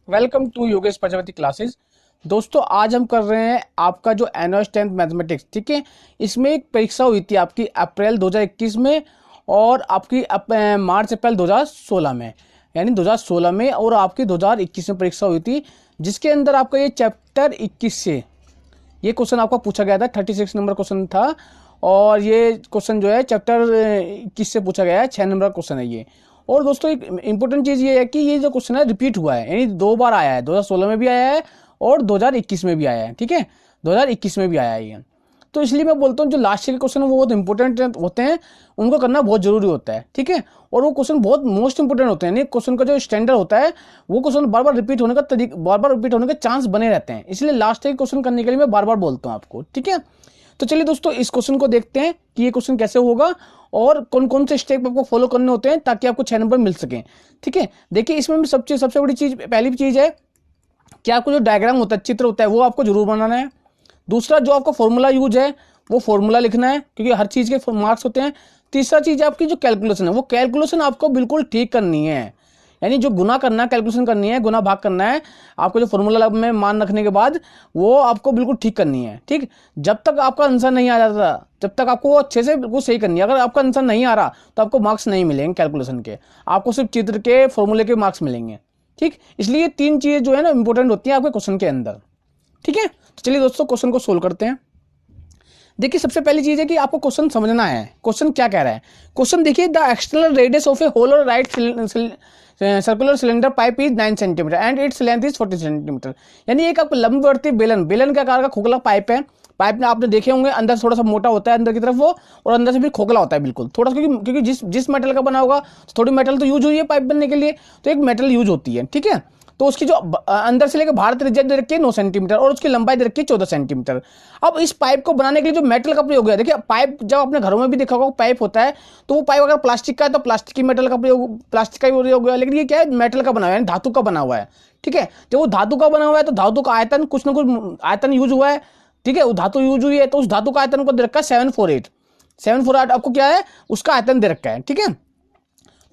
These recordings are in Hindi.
Welcome to Yogesh Prajapati classes. दोस्तों आज हम कर रहे हैं आपका जो एनुअल 10th मैथमेटिक्स, ठीक है। इसमें एक परीक्षा हुई थी आपकी अप्रैल 2021 में और आपकी मार्च अप्रैल 2016 में, यानी 2016 में और आपकी 2021 में परीक्षा हुई थी, जिसके अंदर आपका ये चैप्टर 21 से ये क्वेश्चन आपका पूछा गया था। 36 नंबर क्वेश्चन था और ये क्वेश्चन जो है चैप्टर 21 से पूछा गया है। 6 नंबर क्वेश्चन है ये। और दोस्तों एक इंपॉर्टेंट चीज़ ये है कि ये जो क्वेश्चन है रिपीट हुआ है, यानी 2 बार आया है। 2016 में भी आया है और 2021 में भी आया है, ठीक है। 2021 में भी आया है ये। तो इसलिए मैं बोलता हूँ जो लास्ट के क्वेश्चन वो बहुत इंपॉर्टेंट होते हैं, उनको करना बहुत जरूरी होता है, ठीक है। और वो क्वेश्चन बहुत मोस्ट इंपॉर्टेंट होते हैं। क्वेश्चन का जो स्टैंडर्ड होता है वो क्वेश्चन बार बार रिपीट होने का बार बार रिपीट होने के चांस बने रहते हैं, इसलिए लास्ट के क्वेश्चन करने के लिए मैं बार बार बोलता हूँ आपको, ठीक है। तो चलिए दोस्तों इस क्वेश्चन को देखते हैं कि ये क्वेश्चन कैसे होगा और कौन कौन से स्टेप आपको फॉलो करने होते हैं ताकि आपको 6 नंबर मिल सके, ठीक है। देखिए इसमें सबसे बड़ी चीज, पहली चीज है कि आपको जो डायग्राम होता है, चित्र होता है, वो आपको जरूर बनाना है। दूसरा जो आपका फॉर्मूला यूज है वो फॉर्मूला लिखना है, क्योंकि हर चीज के मार्क्स होते हैं। तीसरा चीज आपकी जो कैलकुलेशन है वो कैलकुलेशन आपको बिल्कुल ठीक करनी है, यानी जो गुना करना है, कैलकुलेशन करनी है, गुना भाग करना है, आपको जो फॉर्मूला में मान रखने के बाद वो आपको बिल्कुल ठीक करनी है, ठीक। जब तक आपका आंसर नहीं आ जाता, जब तक आपको वो अच्छे से बिल्कुल सही करनी है। अगर आपका आंसर नहीं आ रहा तो आपको मार्क्स नहीं मिलेंगे कैलकुलेशन के, आपको सिर्फ चित्र के फॉर्मूले के मार्क्स मिलेंगे, ठीक। इसलिए 3 चीजें जो है ना इंपॉर्टेंट होती है आपके क्वेश्चन के अंदर, ठीक है। तो चलिए दोस्तों क्वेश्चन को सोल्व करते हैं। देखिए सबसे पहली चीज है कि आपको क्वेश्चन समझना है, क्वेश्चन क्या कह रहा है। क्वेश्चन देखिए, the external radius of a hollow और right circular cylinder pipe is 9 centimetre and its length is 40 centimetre. यानी एक आपको लंबवर्ती बेलन के आकार का खोखला पाइप है। पाइप में आपने देखे होंगे अंदर थोड़ा सा मोटा होता है अंदर की तरफ वो, और अंदर से भी खोखला होता है बिल्कुल थोड़ा सा, क्योंकि जिस मेटल का बना होगा तो थोड़ी मेटल तो यूज हुई है पाइप बनने के लिए, तो एक मेटल यूज होती है, ठीक है। तो उसकी जो अंदर से लेकर बाहर त्रिज्या दे रखी है 9 सेंटीमीटर और उसकी लंबाई दे रखी है 14 सेंटीमीटर। अब इस पाइप को बनाने के लिए जो मेटल का प्रयोग है, देखिए पाइप जब अपने घरों में भी देखा होगा पाइप होता है, तो वो पाइप अगर प्लास्टिक का है तो प्लास्टिक की मेटल का प्रयोग, प्लास्टिक का ही प्रयोग हुआ, लेकिन ये क्या है मेटल का बना हुआ है, धातु का बना हुआ है, ठीक है। जब वो धातु का बना हुआ है तो धातु का आयतन कुछ ना कुछ आयतन यूज हुआ है, ठीक है। वो धातु यूज हुई है तो उस धातु का आयतन को दे रखा है 748 आपको क्या है उसका आयतन दे रखा है, ठीक है।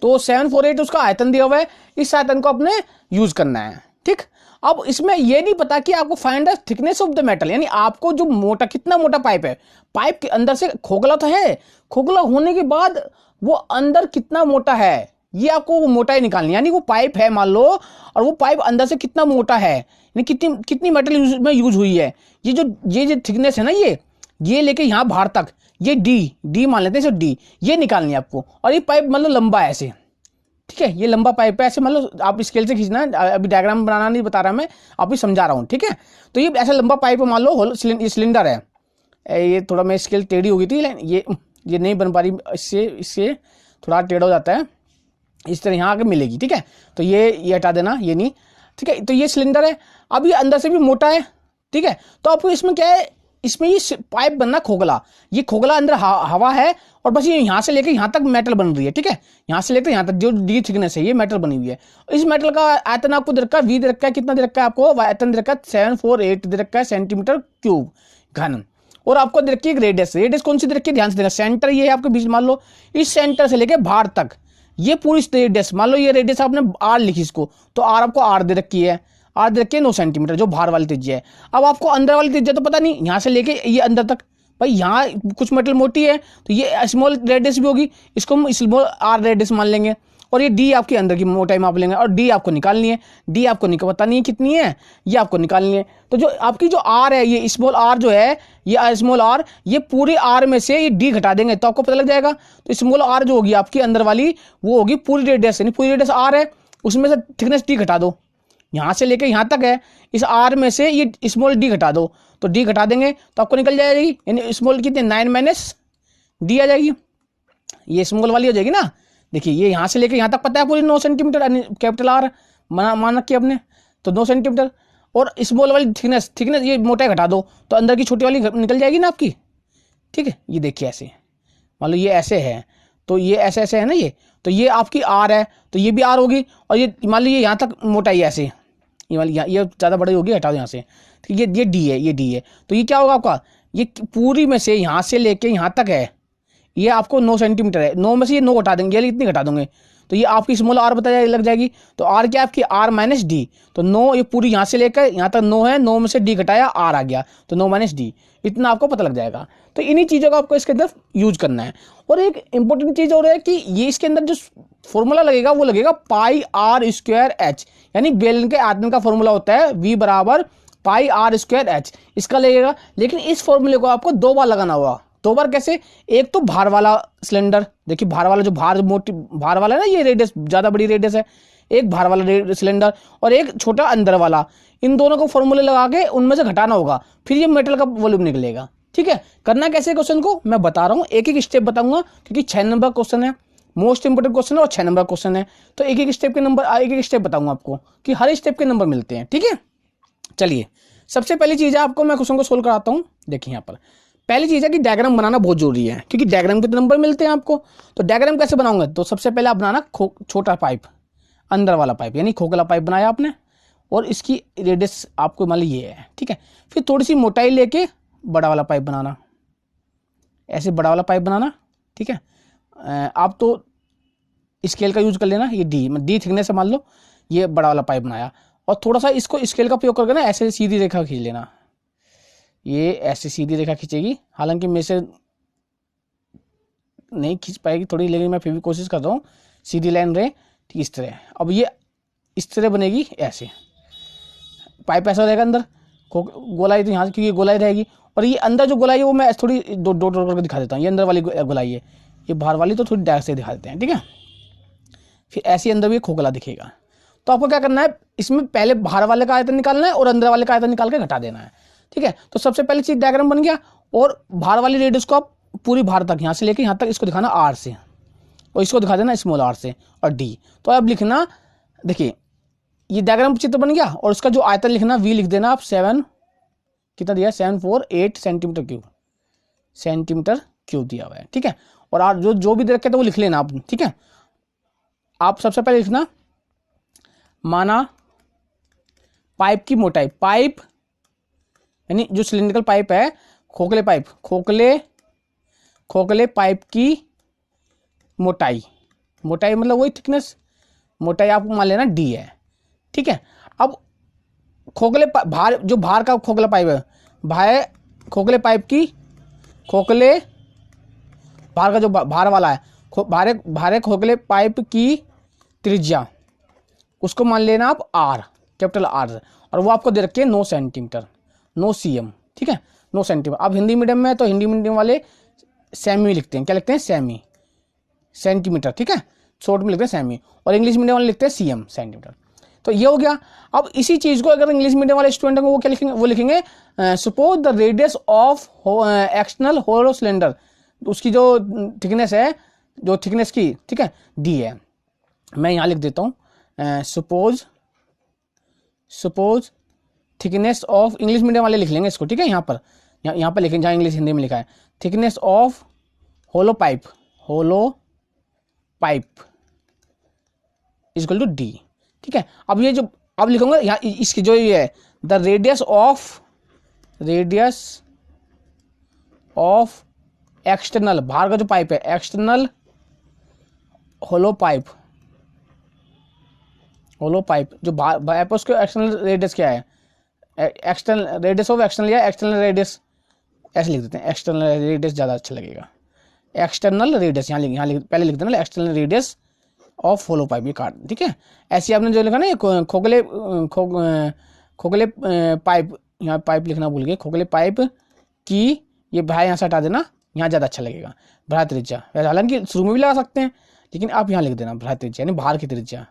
तो 748 उसका आयतन दिया हुआ है, इस आयतन को अपने यूज करना है, ठीक। अब इसमें यह नहीं पता कि आपको find the thickness of the metal, यानी आपको जो मोटा, कितना मोटा पाइप है, पाइप के अंदर से खोखला तो है, खोखला होने के बाद वो अंदर कितना मोटा है ये आपको वो मोटाई निकालनी है। यानी वो पाइप है मान लो, और वो पाइप अंदर से कितना मोटा है, यानी कितनी कितनी मेटल में यूज हुई है, ये जो थिकनेस है ना, ये लेके यहाँ बाहर तक, ये डी मान लेते हैं इसे डी, ये निकालनी है आपको। और ये पाइप मतलब लंबा है ऐसे, ठीक है, ये लंबा पाइप है ऐसे, मतलब आप स्केल से खींचना है, अभी डायग्राम बनाना नहीं बता रहा मैं, आप ही समझा रहा हूँ, ठीक है। तो ये ऐसा लंबा पाइप मान लो, ये सिलेंडर है, ये थोड़ा मैं स्केल टेढ़ी हो गई थी, ये नहीं बन पा रही, इससे थोड़ा टेढ़ा हो जाता है, इस तरह यहाँ आके मिलेगी, ठीक है। तो ये हटा देना, ये नहीं, ठीक है। तो ये सिलेंडर है, अब ये अंदर से भी मोटा है, ठीक है। तो आपको इसमें क्या है, इसमें ये पाइप बनना खोखला, ये खोखला अंदर हवा है, और बस ये यहाँ से लेकर यहाँ तक मेटल बन रही है, ठीक है। यहाँ से लेकर यहाँ तक जो डी थिकनेस है ये मेटल बनी हुई है। इस मेटल का आयतन आपको दे रखा है, वी दे रखा है, कितना दे रखा है आपको, आयतन दे रखा है 748 दे रखा है सेंटीमीटर क्यूब घन। और आपको दे रखी है रेडियस कौन सी दे रखी है, ध्यान से देखा, सेंटर ये है आपके बीच, मान लो इस सेंटर से लेकर बाहर तक ये पूरी रेडियस, मान लो ये रेडियस आपने आर लिखी इसको, तो आर आपको आर दे रखी है, आर दे रखी है 9 सेंटीमीटर जो बाहर वाली त्रिज्या है। अब आपको अंदर वाली त्रिज्या तो पता नहीं, यहाँ से लेके ये अंदर तक, भाई यहाँ कुछ मेटल मोटी है तो ये स्मॉल रेडियस भी होगी, इसको हम स्मॉल आर रेडियस मान लेंगे। और ये डी आपके अंदर की मोटाई माप लेंगे, और डी आपको निकालनी है, डी आपको पता नहीं है कितनी है, ये आपको निकालनी है। तो जो आपकी जो आर है, ये स्मॉल आर जो है, ये स्मॉल आर, ये पूरी आर में से ये डी घटा देंगे तो आपको पता लग जाएगा। तो स्मॉल आर जो होगी आपकी अंदर वाली, वो होगी पूरी रेडियस, यानी पूरी रेडियस आर है, उसमें से थिकनेस डी घटा दो, यहाँ से लेके यहाँ तक है, इस आर में से ये स्मॉल डी घटा दो, तो डी घटा देंगे तो आपको निकल जाएगी, यानी स्मॉल कितने 9 माइनस डी आ जाएगी, ये स्मॉल वाली हो जाएगी ना। देखिए ये यहाँ से लेके यहाँ तक पता है पूरी 9 सेंटीमीटर, कैपिटल आर मान रखी आपने, तो 9 सेंटीमीटर। और स्मॉल वाली थिकनेस ये मोटाई घटा दो तो अंदर की छोटी वाली निकल जाएगी ना आपकी, ठीक है। ये देखिए ऐसे, मान लो ये ऐसे है, तो ये ऐसे ऐसे है ना, ये तो ये आपकी आर है, तो ये भी आर होगी, और ये मान लीजिए यहाँ तक मोटाई ऐसे, ये वाली ये ज़्यादा बड़ी होगी, हटा दो यहाँ से, तो ये डी है, ये डी है, तो ये क्या होगा आपका, ये पूरी में से यहाँ से लेके यहाँ तक है, ये आपको 9 सेंटीमीटर है, 9 में से ये 9 घटा देंगे, ये इतनी घटा दोगे तो ये आपकी स्मॉल आर बताया लग जाएगी। तो आर क्या आपकी आर माइनस डी, तो 9 ये पूरी यहाँ से लेकर यहाँ तक 9 है, 9 में से डी घटाया आर आ गया, तो 9 माइनस डी, इतना आपको पता लग जाएगा। तो इन्हीं चीज़ों का आपको इसके अंदर यूज करना है। और एक इंपॉर्टेंट चीज़ और है कि ये इसके अंदर जो फॉर्मूला लगेगा वो लगेगा पाई आर स्क्वायर एच, यानी बेलन के आयतन का फॉर्मूला होता है V बराबर पाई आर स्क्वायर एच, इसका लगेगा। लेकिन इस फॉर्मूले को आपको 2 बार लगाना होगा। 2 बार कैसे? एक तो भार वाला सिलेंडर, देखिए भार वाला जो मोटी भार वाला है ना, ये रेडियस ज़्यादा बड़ी रेडियस है, एक भार वाला सिलेंडर और एक छोटा अंदर वाला, इन दोनों को फॉर्मूले लगा के उनमें से घटाना होगा, फिर ये मेटल का वॉल्यूम निकलेगा। ठीक है, करना कैसे क्वेश्चन को मैं बता रहा हूँ, एक एक स्टेप बताऊंगा, क्योंकि 6 नंबर क्वेश्चन है, मोस्ट इंपोर्टेंट क्वेश्चन है और 6 नंबर क्वेश्चन है। तो एक एक स्टेप के नंबर, एक एक स्टेप बताऊंगा आपको कि हर स्टेप के नंबर मिलते हैं। ठीक है, चलिए सबसे पहली चीज़ है, आपको मैं क्वेश्चन को सोल्व कराता हूँ। देखिए यहाँ पर पहली चीज़ है कि डायग्राम बनाना बहुत जरूरी है, क्योंकि डायग्राम के नंबर मिलते हैं आपको। तो डायग्राम कैसे बनाऊंगा? तो सबसे पहले आप बनाना छोटा पाइप, अंदर वाला पाइप, यानी खोखला पाइप बनाया आपने, और इसकी रेडियस आपको मान ली ये है। ठीक है, फिर थोड़ी सी मोटाई लेके बड़ा वाला पाइप बनाना, ऐसे बड़ा वाला पाइप बनाना। ठीक है, आप तो स्केल का यूज कर लेना, ये डी थिकनेस से मान लो, ये बड़ा वाला पाइप बनाया, और थोड़ा सा इसको स्केल का उपयोग करके ना ऐसे सीधी रेखा खींच लेना, ये ऐसे सीधी रेखा खींचेगी, हालांकि मेरे से नहीं खींच पाएगी थोड़ी, लेकिन मैं फिर भी कोशिश कर रहा हूँ सीधी लाइन रहे। ठीक इस तरह, अब ये इस तरह बनेगी, ऐसे पाइप ऐसा रहेगा, अंदर गोलाई तो यहाँ से, क्योंकि ये गोलाई रहेगी, और ये अंदर जो गोलाई है वो मैं थोड़ी दो डॉट करके दिखा देता हूँ। ये अंदर वाली गोलाई है, ये बाहर वाली तो थोड़ी डायरेक्ट से दिखा देते हैं। ठीक है, फिर ऐसे अंदर भी खोखला दिखेगा। तो आपको क्या करना है, इसमें पहले बाहर वाले का आयतन निकालना है और अंदर वाले का आयतन निकाल के घटा देना है। ठीक है, तो सबसे पहली चीज डायग्राम बन गया, और बाहर वाली रेडियस को आप पूरी बाहर तक, यहाँ से लेके यहाँ तक इसको दिखाना आर से, और इसको दिखा देना स्मॉल आर से, और डी। तो अब लिखना, देखिए ये डायग्राम चित्र बन गया, और उसका जो आयतन लिखना वी लिख देना आप 7, कितना दिया 748 सेंटीमीटर क्यूब दिया हुआ है। ठीक है, और आप जो भी दे रखे थे वो लिख लेना आप। ठीक है, आप सबसे पहले लिखना, माना पाइप की मोटाई, पाइप यानी जो सिलिंड्रिकल पाइप है, खोखले पाइप की मोटाई मतलब वही थिकनेस, मोटाई आपको मान लेना डी है। ठीक है, अब भार का खोखला पाइप है, भार का जो भार वाला है, खोखले पाइप की त्रिज्या, उसको मान लेना आप आर, कैपिटल आर, और वो आपको दे रखे 9 सेंटीमीटर, 9 cm। ठीक है, 9 सेंटीमीटर। अब हिंदी मीडियम में तो हिंदी मीडियम वाले सेमी लिखते हैं, क्या लिखते हैं? Semi, centimetre. ठीक है, शॉर्ट में लिखते हैं सेमी, और इंग्लिश मीडियम वाले लिखते हैं cm, सेंटीमीटर। तो ये हो गया। अब इसी चीज को अगर इंग्लिश मीडियम वाले स्टूडेंट को वो क्या लिखेंगे? वो लिखेंगे suppose the radius of external hollow cylinder, उसकी जो थिकनेस है, जो थिकनेस की, ठीक है, डी है। मैं यहाँ लिख देता हूँ, suppose thickness of, English medium वाले लिख लेंगे इसको। ठीक है, यहाँ पर लिखेंगे जहाँ इंग्लिश हिंदी में लिखा है, thickness of hollow pipe equal to D. ठीक है, अब ये जो अब लिखूंगा यहाँ, इसकी जो ये है, द रेडियस ऑफ एक्सटर्नल, बाहर का जो पाइप है, एक्सटर्नल होलो पाइप जो पाइप, उसके एक्सटर्नल रेडियस क्या है? एक्सटर्नल रेडियस ऑफ एक्सटर्नल या एक्सटर्नल रेडियस, ऐसे लिख देते हैं, एक्सटर्नल रेडियस ज़्यादा अच्छा लगेगा। एक्सटर्नल रेडियस यहाँ पहले लिख देना, external radius of hollow pipe, ये काट। ठीक है, ऐसे आपने जो लिखा ना, खोखले पाइप, यहाँ पाइप लिखना भूल गए, खोखले पाइप की, ये भाई यहाँ से हटा देना, यहाँ ज़्यादा अच्छा लगेगा, भरा त्रिज्या। हालांकि शुरू में भी लगा सकते हैं, लेकिन आप यहाँ लिख देना भरा त्रिज्या, यानी बाहर की त्रिज्या,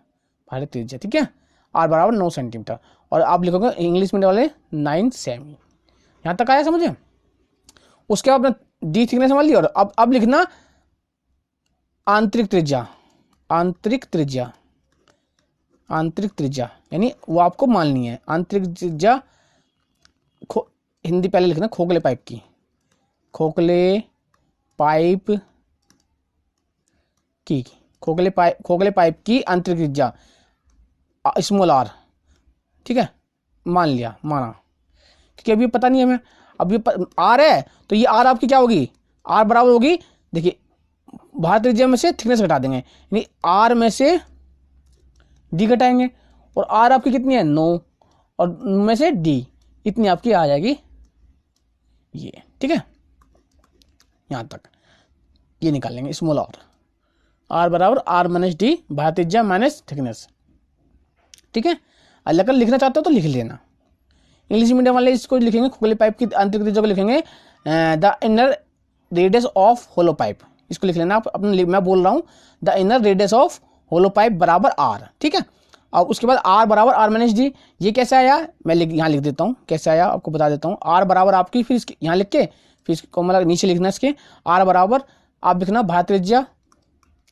भारी त्रिज्या। ठीक है, आर बराबर 9 सेंटीमीटर, और आप लिखोगे इंग्लिश मीडियम वाले 9 सेमी। यहाँ तक आया समझे? उसके बाद आपने डी थिकनेस समझ ली, और अब लिखना आंतरिक त्रिज्या, यानी वो आपको माननी है। आंतरिक त्रिज्या हिंदी पहले लिखना, खोखले पाइप की आंतरिक त्रिज्या स्मॉल आर। ठीक है, माना, क्योंकि अभी पता नहीं है हमें, अभी आर है, तो ये आर आपकी क्या होगी? आर बराबर होगी, देखिए बाहर त्रिज्या में से थिकनेस घटा देंगे, यानी आर में से डी घटाएंगे, और आर आपकी कितनी है 9, और में से डी इतनी आपकी आ जाएगी ये, ठीक है। यहां तक ये निकाल लेंगे स्मॉल आर बराबर आर माइनस डी बाहर त्रिज्या माइनस थिकनेस, ठीक है। अगर लिखना चाहते हो तो लिख लेना। इंग्लिश मीडियम वाले इसको लिखेंगे खोखले पाइप की आंतरिक त्रिज्या को लिखेंगे the inner radius of hollow pipe, इसको लिख लेना आप अपने, मैं बोल रहा हूँ the inner radius of hollow pipe बराबर आर, ठीक है। अब उसके बाद आर बराबर आर माइनस डी, ये कैसे आया मैं यहाँ लिख देता हूँ कैसे आया, आपको बता देता हूँ। आर बराबर आपकी, फिर यहाँ लिख के फिर इसको मतलब नीचे लिखना इसके, आर बराबर आप लिखना बाहर त्रिज्या,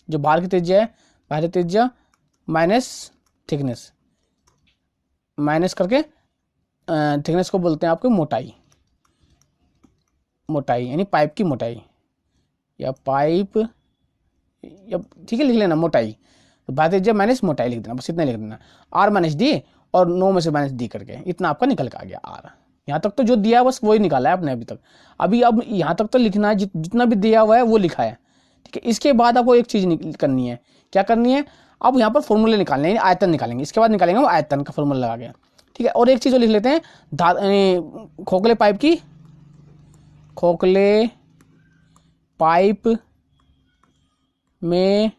जो बाहर की त्रिज्या है बाहरी त्रिज्या माइनस थिकनेस, माइनस करके थिकनेस को बोलते हैं आपकी मोटाई, मोटाई यानी पाइप की मोटाई या पाइप, या ठीक है लिख लेना मोटाई, तो बाहर त्रिज्या माइनस मोटाई लिख देना, बस इतना लिख देना। आर माइनस डी और 9 में से माइनस डी करके इतना आपका निकल के आ गया आर। यहाँ तक तो जो दिया है बस वही निकाला है आपने अभी तक। अभी अब यहाँ तक तो लिखना है, जितना भी दिया हुआ है वो लिखा है, ठीक है। इसके बाद आपको एक चीज़ करनी है, क्या करनी है, अब यहाँ पर फॉर्मूले निकालने हैं, आयतन निकालेंगे, इसके बाद निकालेंगे वो आयतन का फॉर्मूला लगा के, ठीक है। और एक चीज़ लिख लेते हैं खोखले पाइप की, खोखले पाइप में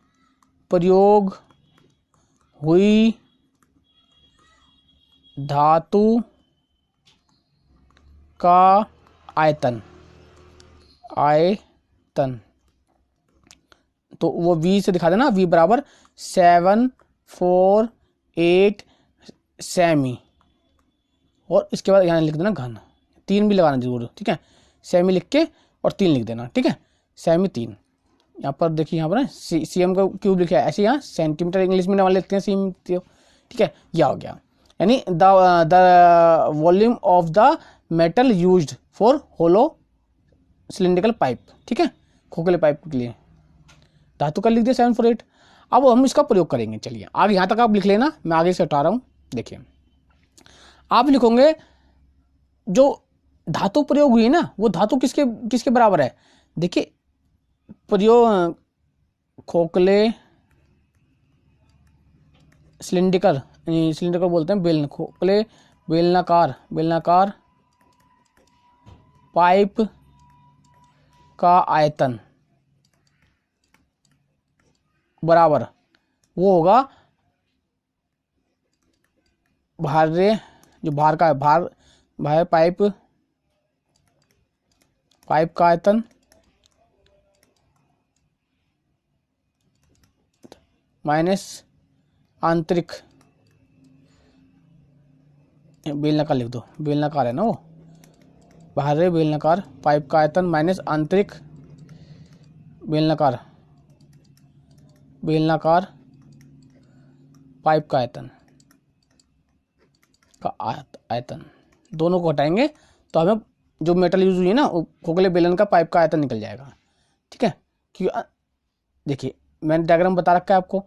प्रयोग हुई धातु का आयतन, आयतन तो वो V से दिखा देना, V बराबर 748 सेमी, और इसके बाद यहाँ लिख देना घन, 3 भी लगाना जरूर, ठीक है। सेमी लिख के और 3 लिख देना, ठीक है, सेमी 3। यहाँ पर देखिए यहाँ पर सीएम का क्यूब लिखा है, ऐसे यहाँ सेंटीमीटर इंग्लिश मीडियम वाले लिखते हैं सीएम, ठीक है। यह हो गया, यानी the volume of the metal used for hollow cylindrical pipe, ठीक है, खोखले पाइप के लिए धातु का लिख दिया 748। अब हम इसका प्रयोग करेंगे, चलिए आगे यहाँ तक आप लिख लेना, मैं आगे से हटा रहा हूँ। देखिए आप लिखोगे जो धातु प्रयोग हुई ना वो धातु किसके किसके बराबर है, देखिए प्रयोग खोखले सिलिंड्रिकल, सिलिंड्रिकल बोलते हैं बेलन, खोखले बेलनाकार, बेलनाकार पाइप का आयतन बराबर वो होगा बाहर, जो बाहर का है बाहर पाइप का आयतन माइनस आंतरिक, बेलनाकार लिख दो, बेलनाकार है ना वो, बाहर बेलनाकार पाइप का आयतन माइनस आंतरिक बेलनाकार, बेलनाकार पाइप का आयतन का आयतन, दोनों को हटाएंगे तो हमें जो मेटल यूज हुई है ना खोखले बेलन का पाइप का आयतन निकल जाएगा, ठीक है। क्योंकि देखिए मैंने डायग्राम बता रखा है आपको,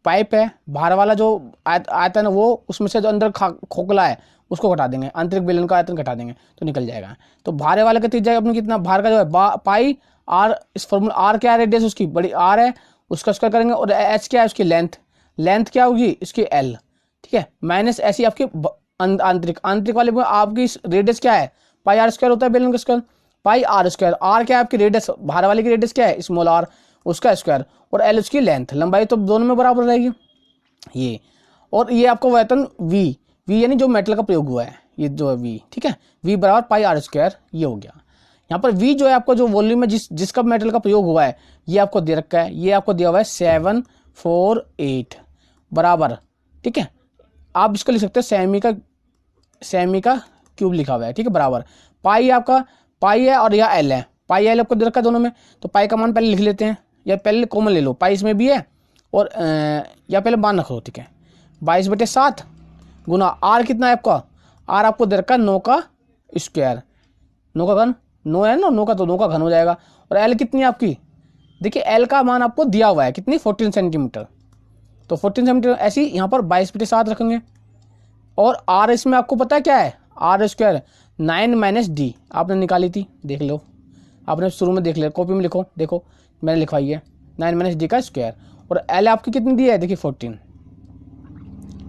पाइप है बाहर वाला जो आयतन है वो, उसमें से जो अंदर खोखला है उसको घटा देंगे, आंतरिक बेलन का आयतन घटा देंगे तो निकल जाएगा। तो बाहर वाले का त्रिज्या अपनी कितना, बाहर का जो है पाई आर, इस फॉर्मूला आर क्या है, रेडियस उसकी बड़ी आर है उसका स्क्वायर करेंगे, और एच क्या है उसकी लेंथ, लेंथ क्या होगी इसकी एल, ठीक है, माइनस ऐसी आपकी आंतरिक, आंतरिक वाले में आपकी रेडियस क्या है पाई आर स्क्वायर होता है बेलन का square, pi R square, R क्या है आपकी रेडियस, बाहर वाले की रेडियस क्या है स्मॉल आर उसका स्क्वायर, और एल उसकी लेंथ, लंबाई तो दोनों में बराबर रहेगी ये। और ये आपको आयतन वी, वी यानी जो मेटल का प्रयोग हुआ है ये जो है वी, ठीक है, वी बराबर पाई आर स्क्वायर, ये हो गया। यहाँ पर वी जो है आपको जो वॉल्यूम में जिसका मेटल का प्रयोग हुआ है ये आपको दे रखा है, ये आपको दिया हुआ है 748 बराबर, ठीक है। आप इसको लिख सकते हैं सेमी का क्यूब लिखा हुआ है, ठीक है, बराबर पाई आपका पाई है और यह एल है, पाई एल आपको दे रखा है दोनों में, तो पाई का मान पहले लिख लेते हैं, या पहले कॉमन ले लो, पाई इसमें भी है और या पहले मान रखो, ठीक है, 22/7 गुना आर कितना है आपका, आर आपको दे रखा है 9 का स्क्वायर, 9 का घन, 9 है ना, 9 का तो 9 का घन हो जाएगा, और एल कितनी है आपकी, देखिए एल का मान आपको दिया हुआ है कितनी 14 सेंटीमीटर, तो 14 सेंटीमीटर ऐसी यहाँ पर 22/7 रखेंगे, और आर इसमें आपको पता है क्या है, आर स्क्वायर 9 माइनस डी आपने निकाली थी, देख लो आपने शुरू में देख लिया, कॉपी में लिखो, देखो मैंने लिखवाई है 9 माइनस डी का स्क्वायर। और एल आपकी कितनी दी है, देखिए 14,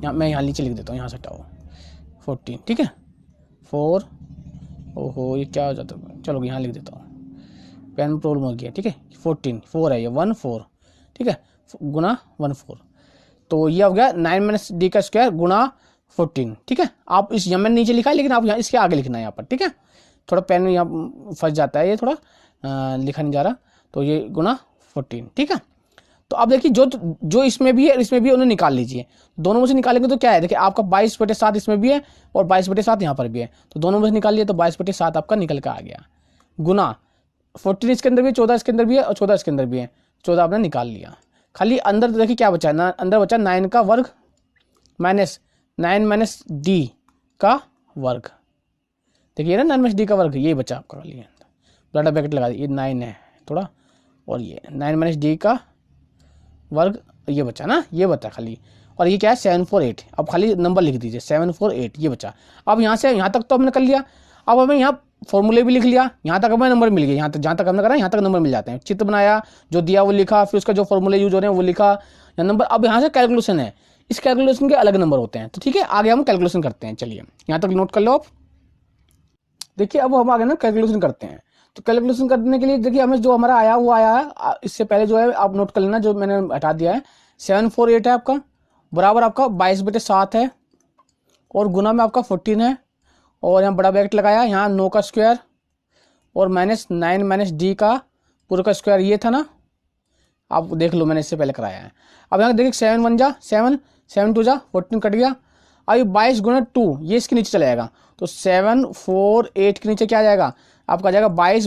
यहाँ मैं यहाँ नीचे लिख देता हूँ, यहाँ से हटाओ 14, ठीक है 4, ओहो ये क्या हो जाता है, चलो यहाँ लिख देता हूँ, पेन में प्रॉब्लम हो गया, ठीक है 14, 4 है ये 1 4, ठीक है गुना 1 4, तो ये हो गया 9 माइनस डी का स्क्वायर गुना 14, ठीक है। आप इस यमन नीचे लिखा है, लेकिन आप यहाँ इसके आगे लिखना है यहाँ पर, ठीक है, थोड़ा पेन में यहाँ फंस जाता है, ये थोड़ा लिखा नहीं जा रहा, तो ये गुना 14, ठीक है। तो अब देखिए जो इसमें भी है इसमें भी उन्हें निकाल लीजिए, दोनों में से निकालेंगे तो क्या है, देखिए आपका 22/7 इसमें भी है और 22/7 यहाँ पर भी है, तो दोनों में से निकाल लिए तो 22/7 आपका निकल के आ गया, गुना 14 इसके अंदर भी है, 14 इसके अंदर भी है और 14 इसके अंदर भी है, 14 आपने निकाल लिया। खाली अंदर देखिए क्या बचा है, अंदर बचा 9 का वर्ग माइनस 9 माइनस डी का वर्ग, देखिए ना 9 माइनस डी का वर्ग ये बचा आपका, खाली बड़ा ब्रैकेट लगा दिए, ये 9 है थोड़ा, और ये 9 माइनस डी का वर्ग ये बचा ना, ये बचा खाली, और ये क्या है 748, अब खाली नंबर लिख दीजिए 748 ये बचा। अब यहाँ से यहाँ तक तो हमने कर लिया, अब हमें यहाँ फॉर्मूले भी लिख लिया, यहाँ तक हमें नंबर मिल गया, यहाँ तक जहाँ तक हमने करा यहाँ तक नंबर मिल जाते हैं, चित्र बनाया, जो दिया वो लिखा, फिर उसका जो फॉर्मूले यूज हो रहे हैं वो लिखा या नंबर। अब यहाँ से कैलकुलेशन है, इस कैलकुलेशन के अलग नंबर होते हैं, तो ठीक है आगे हम कैलकुलेशन करते हैं, चलिए यहाँ तक नोट कर लो आप। देखिए अब हम आगे ना कैलकुलेशन करते हैं, तो कैलकुलेशन करने के लिए देखिए हमें जो हमारा आया वो आया है, इससे पहले जो है आप नोट कर लेना, जो मैंने हटा दिया है 748 है आपका, बराबर आपका 22/7 है, और गुना में आपका 14 है, और यहाँ बड़ा ब्रैकेट लगाया, यहाँ 9 का स्क्वायर और माइनस 9 माइनस डी का पूरा का स्क्वायर, ये था ना, आप देख लो मैंने इससे पहले कराया है। अब यहाँ देखिए 7 1 जा 7, 7 2 जा 14 कट गया, अब 22 गुना 2 ये इसके नीचे चला जाएगा, तो 748 के नीचे क्या आ जाएगा आपका, आ जाएगा 22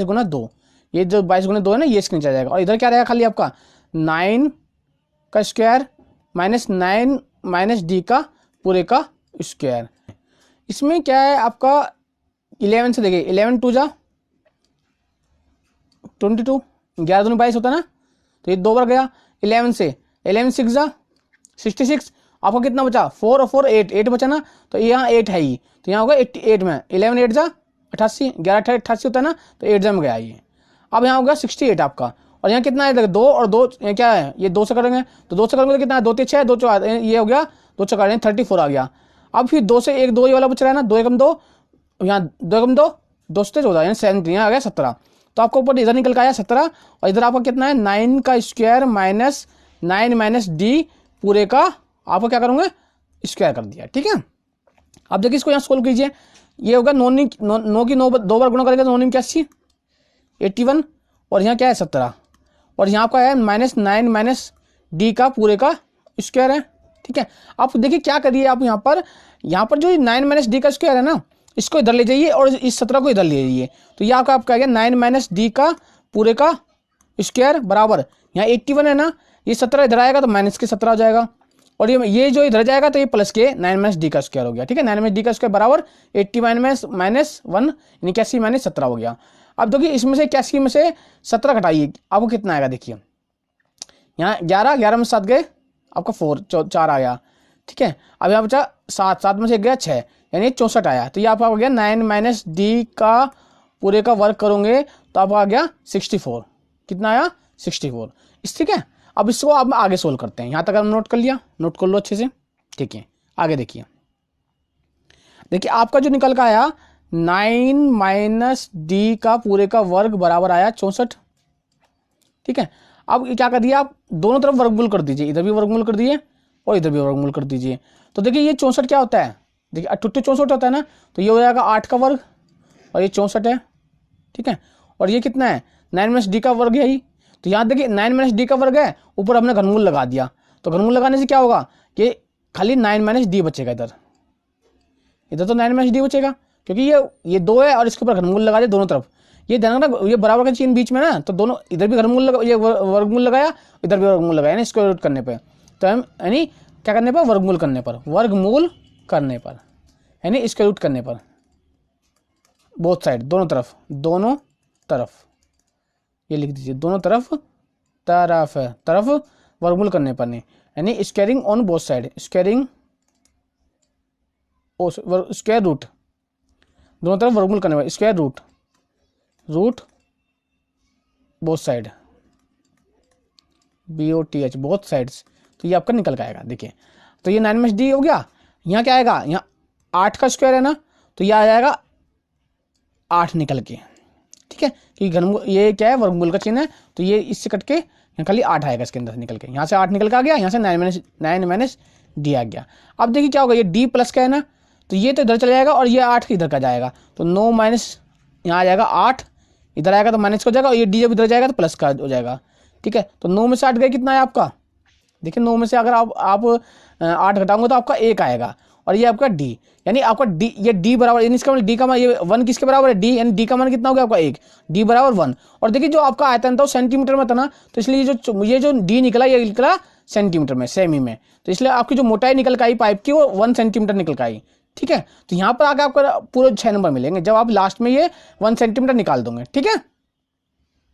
गुना 2, ये जो 22 गुना 2 है ना ये इसके नीचे आ जाएगा, और इधर क्या रहेगा खाली आपका 9 का स्क्वायर माइनस 9 माइनस डी का पूरे का स्क्वायर। इसमें क्या है आपका 11 से देखिए 11 2 जा 22, 11 दूनी 22 होता है ना, तो ये 2 बार गया, 11 से 11 6 जा 66, आपका कितना बचा 4 और 4 8, 8 बचा ना, तो यहाँ 8 है ही, तो यहाँ होगा 88 में 11 8 जा 88, 11 88 होता है ना, तो 8 जा में गया ये। अब यहाँ होगा 68 आपका, और यहाँ कितना है 2 और 2 क्या है, ये 2 से करेंगे, तो 2 से करेंगे तो कितना है 2 3 6 2 4, ये हो गया 2 4 34 आ गया। अब फिर 2 से 1 2 ये वाला बच रहा है ना, 2 एकम 2, यहाँ 2 एकम 2 2 से 14 यानी 17, यहाँ आ गया 17, तो आपको ऊपर इधर निकल के आया 17, और इधर आपका कितना है 9 का स्क्वायर माइनस 9 माइनस डी पूरे का आपको क्या करूँगा स्क्वायर कर दिया, ठीक है। अब देखिए इसको यहाँ सोल्व कीजिए, ये होगा 9 की 9 2 बार गुणा करेंगे तो 9 81 81, और यहाँ क्या है 17, और यहाँ आपका है माइनस 9 माइनस डी का पूरे का स्क्वायर है, ठीक है। आप देखिए क्या करिए, आप यहाँ पर जो 9 माइनस डी का स्क्वायर है ना, इसको इधर ले जाइए और इस 17 को इधर ले जाइए, तो ये आपका क्या गया 9 माइनस डी का पूरे का स्क्वायर बराबर, यहाँ 81 है ना, ये 17 इधर आएगा तो माइनस के 17 हो जाएगा, और ये जो इधर जाएगा तो ये प्लस के 9 माइनस डी का स्क्वायर हो गया, ठीक है। 9 माइनस डी का स्क्वायर बराबर 80 माइनस 1 यानी 81 माइनस 17 हो गया। अब देखिए इसमें से 81 में से 17 घटाइए, आपको कितना आएगा, देखिए यहाँ 11 में 7 गए आपका 4 आ गया, ठीक है। अब यहाँ बचा 7 में से गया 6 यानी 64 आया, तो ये आपका हो गया 9 माइनस डी का पूरे का वर्क करोगे तो आपका आ गया 64, कितना आया 64, ठीक है। अब इसको आप आगे सोल्व करते हैं, यहाँ तक हम नोट कर लिया, नोट कर लो अच्छे से, ठीक है। आगे देखिए आपका जो निकल का आया 9 माइनस डी का पूरे का वर्ग बराबर आया 64, ठीक है। अब क्या कर दिया, आप दोनों तरफ वर्गमूल कर दीजिए, इधर भी वर्गमूल कर दिए और इधर भी वर्गमूल कर दीजिए, तो देखिए ये 64 क्या होता है, देखिए 88 64 होता है ना, तो ये हो जाएगा 8 का वर्ग और ये 64 है, ठीक है। और ये कितना है 9 माइनस डी का वर्ग है ही, तो यहाँ देखिए 9 माइनस डी का वर्ग है, ऊपर हमने घनमूल लगा दिया, तो घनमूल लगाने से क्या होगा कि खाली 9 माइनस डी बचेगा, इधर तो 9 माइनस डी बचेगा, क्योंकि ये 2 है और इसके ऊपर घनमूल लगा दिया दोनों तरफ, ये ध्यान रखना ये बराबर का चिन्ह बीच में ना, तो दोनों इधर भी घनमूल लगा, ये वर्गमूल लगाया, इधर भी वर्गमूल लगाया, स्क्वायर रूट करने पे, तो हम यानी क्या करने पर वर्गमूल करने पर यानी स्क्वायर रूट करने पर, बोथ साइड दोनों तरफ ये लिख दीजिए, दोनों तरफ वर्गमूल करने पर नहीं, यानी squaring on both side, square root दोनों तरफ वर्गमूल करने पर, square root both side BOTH both sides, तो ये आपका निकल के आएगा। देखिए तो ये 9 - D हो गया। यहाँ क्या आएगा, यहाँ 8 का स्क्वायर है ना, तो ये आ जाएगा 8 निकल के, ठीक है, क्योंकि घनमूल ये क्या है, वर्गमूल का चिन्ह है, तो ये इससे कट के यहाँ खाली 8 आएगा इसके अंदर से निकल के। यहाँ से 8 निकल के आ गया, यहाँ से 9 - D आ गया। अब देखिए क्या होगा, ये D प्लस का है ना, तो ये तो इधर चला जाएगा और ये 8 इधर का जाएगा, तो 9 माइनस यहाँ आ जाएगा 8, इधर आएगा तो माइनस का हो जाएगा, और ये D जब इधर जाएगा तो प्लस का हो जाएगा, ठीक है। तो 9 में से 8 गए, कितना है आपका, देखिए 9 में से अगर आप 8 घटाओगे तो आपका 1 आएगा, और ये आपका D, यानी आपका D, ये D बराबर, यानी इसका मतलब D का मान, ये 1 किसके बराबर है, D, यानी D का मान कितना हो गया आपका 1, D बराबर 1। और देखिए जो आपका आयतन था वो सेंटीमीटर में था ना, तो इसलिए ये जो D निकला, ये निकला सेंटीमीटर में, सेमी में, तो इसलिए आपकी जो मोटाई निकल के आई पाइप की वो 1 सेंटीमीटर निकल के आई, ठीक है। तो यहाँ पर आगे आपका पूरे 6 नंबर मिलेंगे जब आप लास्ट में ये 1 सेंटीमीटर निकाल दोगे, ठीक है।